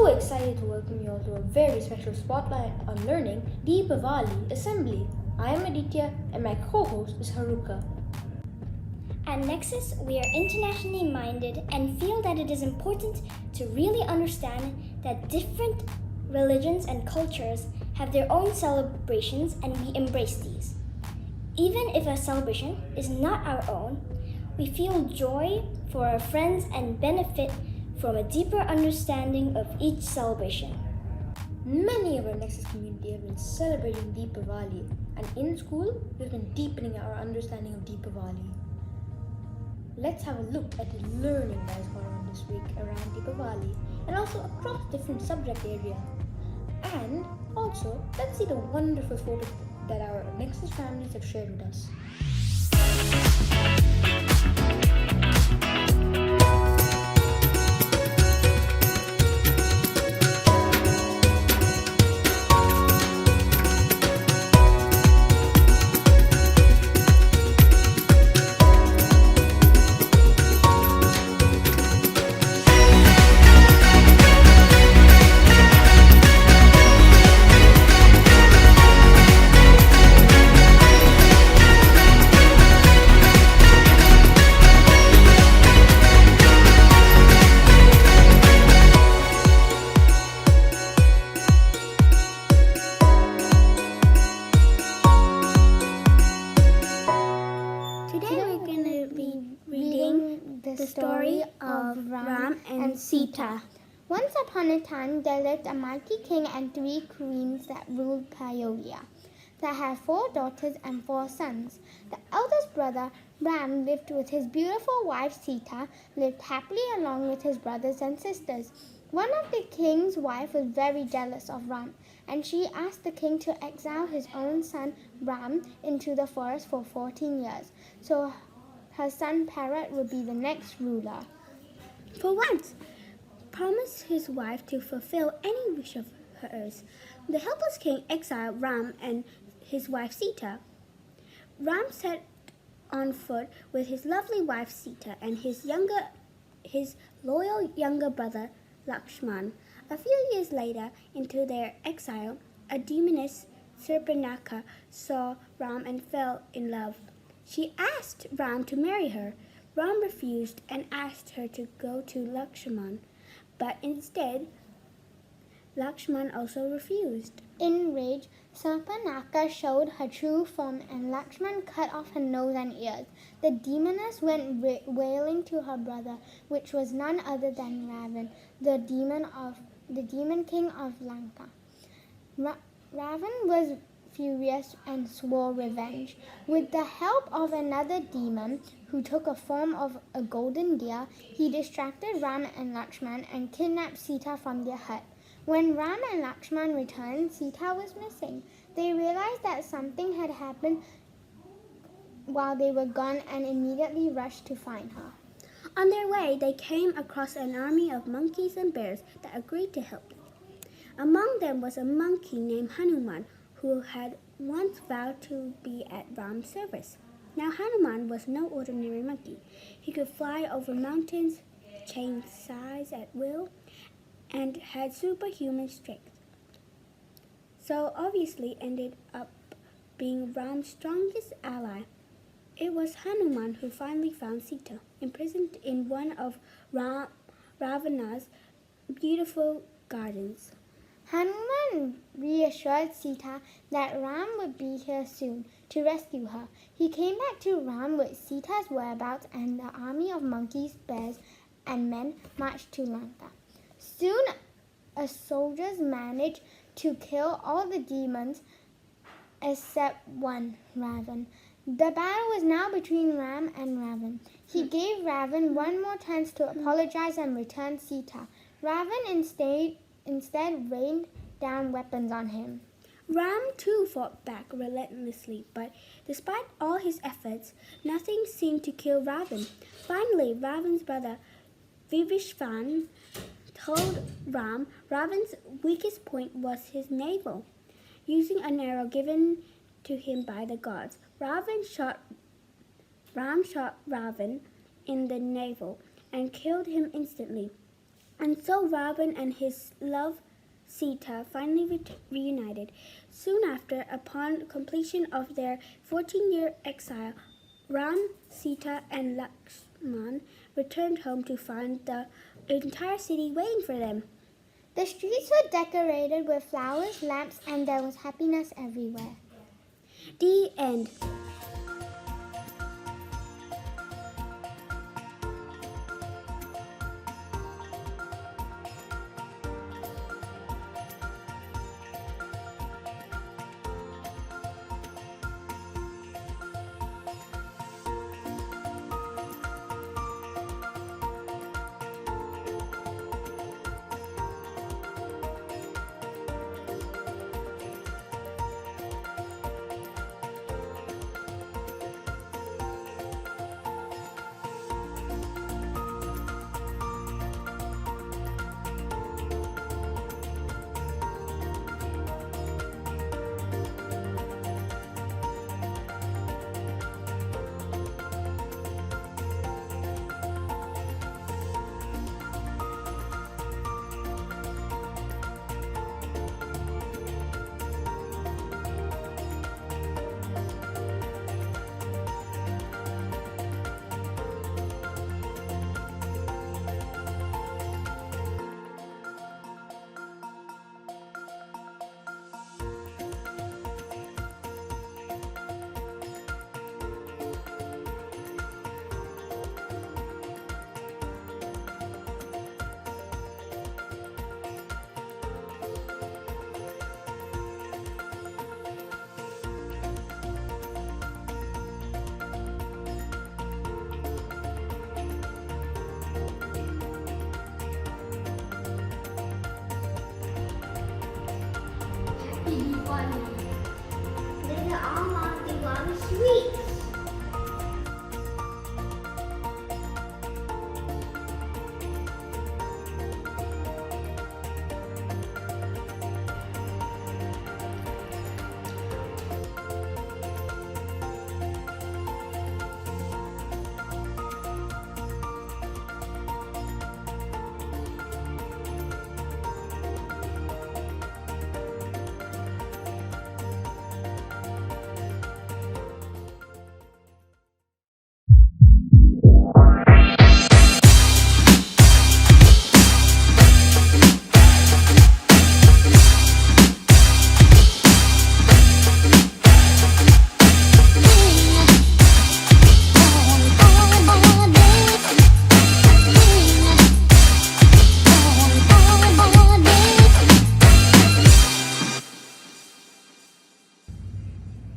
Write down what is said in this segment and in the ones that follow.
so excited to welcome you all to a very special spotlight on learning Deepavali Assembly. I am Aditya and my co-host is Haruka. At Nexus, we are internationally minded and feel that it is important to really understand that different religions and cultures have their own celebrations and we embrace these. Even if a celebration is not our own, we feel joy for our friends and benefit from a deeper understanding of each celebration. Many of our Nexus community have been celebrating Deepavali, and in school, we've been deepening our understanding of Deepavali. Let's have a look at the learning that has gone on this week around Deepavali and also across different subject areas. And also, let's see the wonderful photos that our Nexus families have shared with us. The story of Ram and Sita. Once upon a time, there lived a mighty king and 3 queens that ruled Pyotria. They had 4 daughters and 4 sons. The eldest brother, Ram, lived with his beautiful wife Sita, lived happily along with his brothers and sisters. One of the king's wife was very jealous of Ram, and she asked the king to exile his own son Ram into the forest for 14 years, so her son Parrot would be the next ruler. For once, promised his wife to fulfill any wish of hers. The helpless king exiled Ram and his wife Sita. Ram set on foot with his lovely wife Sita and his loyal younger brother Lakshman. A few years later, into their exile, a demoness, Surpanaka, saw Ram and fell in love. She asked Ram to marry her. Ram refused and asked her to go to Lakshman, but instead, Lakshman also refused. Enraged, Surpanaka showed her true form and Lakshman cut off her nose and ears. The demoness went wailing to her brother, which was none other than Ravan, the demon king of Lanka. Ravan was furious and swore revenge. With the help of another demon who took a form of a golden deer, he distracted Ram and Lakshman and kidnapped Sita from their hut. When Ram and Lakshman returned, Sita was missing. They realized that something had happened while they were gone and immediately rushed to find her. On their way, they came across an army of monkeys and bears that agreed to help them. Among them was a monkey named Hanuman, who had once vowed to be at Ram's service. Now Hanuman was no ordinary monkey. He could fly over mountains, change size at will, and had superhuman strength. So obviously ended up being Ram's strongest ally. It was Hanuman who finally found Sita, imprisoned in one of Ravana's beautiful gardens. Hanuman reassured Sita that Ram would be here soon to rescue her. He came back to Ram with Sita's whereabouts, and the army of monkeys, bears, and men marched to Lanka. Soon, soldiers managed to kill all the demons except one, Ravan. The battle was now between Ram and Ravan. He gave Ravan one more chance to apologize and return Sita. Ravan instead rained down weapons on him. Ram too fought back relentlessly, but despite all his efforts, nothing seemed to kill Ravan. Finally, Ravan's brother Vivishvan told Ram Ravan's weakest point was his navel. Using an arrow given to him by the gods, Ram shot Ravan in the navel and killed him instantly. And so Ravana and his love Sita finally reunited. Soon after, upon completion of their 14-year exile, Ram, Sita, and Lakshman returned home to find the entire city waiting for them. The streets were decorated with flowers, lamps, and there was happiness everywhere. The end. These are all my Deepavali sweets.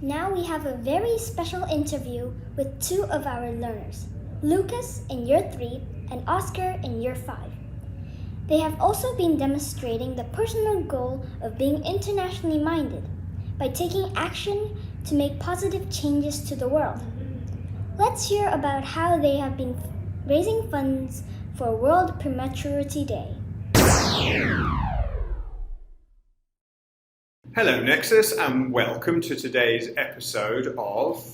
Now we have a very special interview with two of our learners, Lucas in Year 3 and Oscar in Year 5. They have also been demonstrating the personal goal of being internationally minded by taking action to make positive changes to the world. Let's hear about how they have been raising funds for World Prematurity Day. Hello Nexus and welcome to today's episode of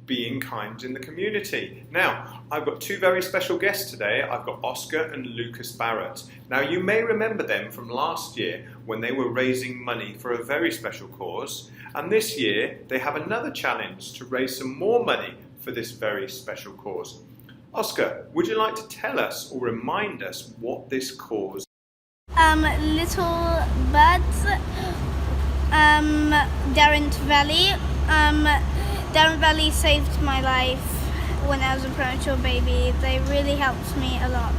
Being Kind in the Community. Now, I've got two very special guests today. I've got Oscar and Lucas Barrett. Now, you may remember them from last year when they were raising money for a very special cause. And this year, they have another challenge to raise some more money for this very special cause. Oscar, would you like to tell us or remind us what this cause is? Little birds. Darren Valley. Darren Valley saved my life when I was a premature baby. They really helped me a lot.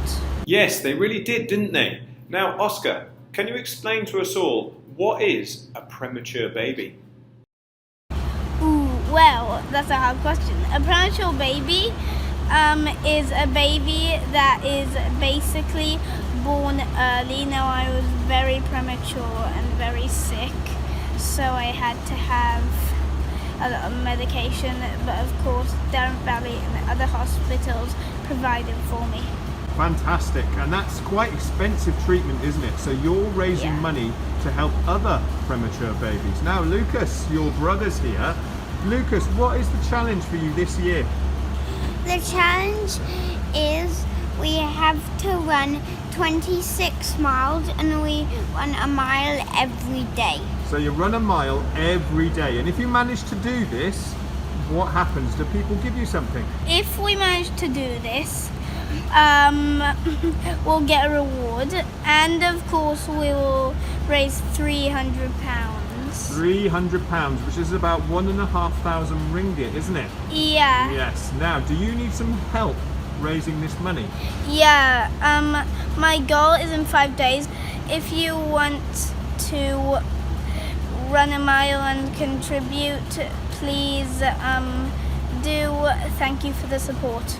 Yes, they really did, didn't they? Now, Oscar, can you explain to us all what is a premature baby? Ooh, well, that's a hard question. A premature baby is a baby that is basically born early. Now, I was very premature and very sick, so I had to have a lot of medication, but of course Darren Valley and other hospitals provided for me. Fantastic, and that's quite expensive treatment, isn't it? So you're raising money to help other premature babies. Now Lucas, your brother's here. Lucas, what is the challenge for you this year? The challenge is we have to run 26 miles and we run a mile every day. So you run a mile every day, and if you manage to do this, what happens? Do people give you something? If we manage to do this, we'll get a reward, and of course we will raise £300. £300, which is about 1,500 ringgit, isn't it? Yeah. Yes. Now, do you need some help raising this money? Yeah. My goal is in 5 days. If you want to run a mile and contribute, please do. Thank you for the support.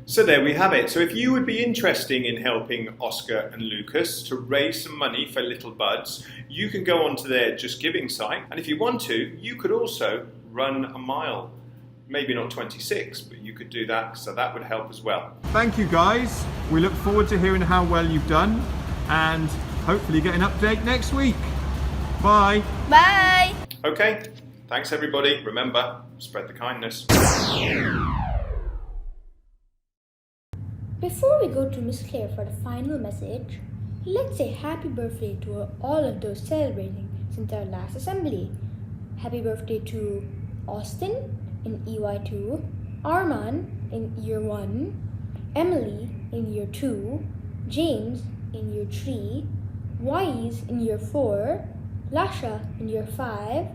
So there we have it. So if you would be interested in helping Oscar and Lucas to raise some money for Little Buds, you can go onto their Just Giving site, and if you want to, you could also run a mile. Maybe not 26, but you could do that, so that would help as well. Thank you, guys. We look forward to hearing how well you've done, and hopefully get an update next week. Bye. Bye. Okay, thanks everybody. Remember, spread the kindness. Before we go to Miss Claire for the final message, let's say happy birthday to all of those celebrating since our last assembly. Happy birthday to Austin in EY2, Arman in Year 1, Emily in Year 2, James in Year 3, Wise in Year 4, Lasha in Year 5,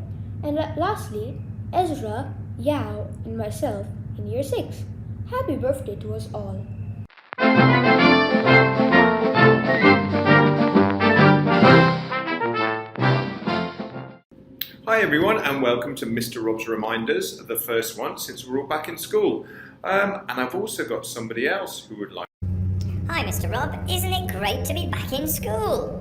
and lastly, Ezra, Yao, and myself in Year 6. Happy birthday to us all. Hi everyone, and welcome to Mr. Rob's Reminders, the first one since we're all back in school. And I've also got somebody else who would like... Hi Mr. Rob, isn't it great to be back in school?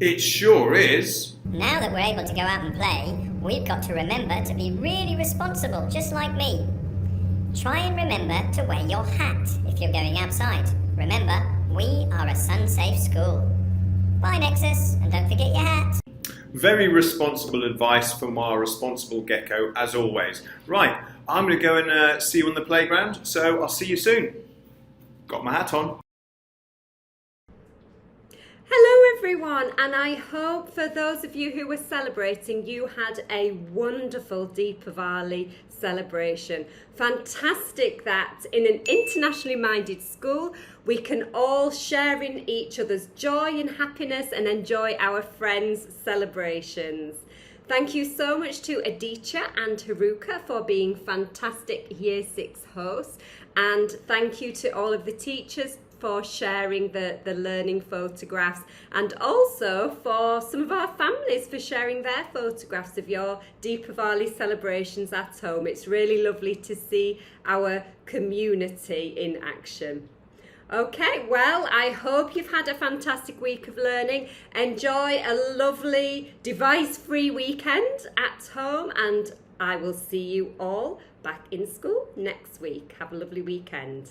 It sure is. Now that we're able to go out and play, we've got to remember to be really responsible, just like me. Try and remember to wear your hat if you're going outside. Remember, we are a sun-safe school. Bye Nexus, and don't forget your hat. Very responsible advice from our responsible gecko, as always. Right, I'm going to go and see you on the playground, so I'll see you soon. Got my hat on. Hello everyone, and I hope for those of you who were celebrating, you had a wonderful Deepavali celebration. Fantastic that in an internationally minded school we can all share in each other's joy and happiness and enjoy our friends' celebrations. Thank you so much to Aditya and Haruka for being fantastic Year 6 hosts, and thank you to all of the teachers for sharing the learning photographs, and also for some of our families for sharing their photographs of your Deepavali celebrations at home. It's really lovely to see our community in action. Okay, well, I hope you've had a fantastic week of learning. Enjoy a lovely device-free weekend at home, and I will see you all back in school next week. Have a lovely weekend.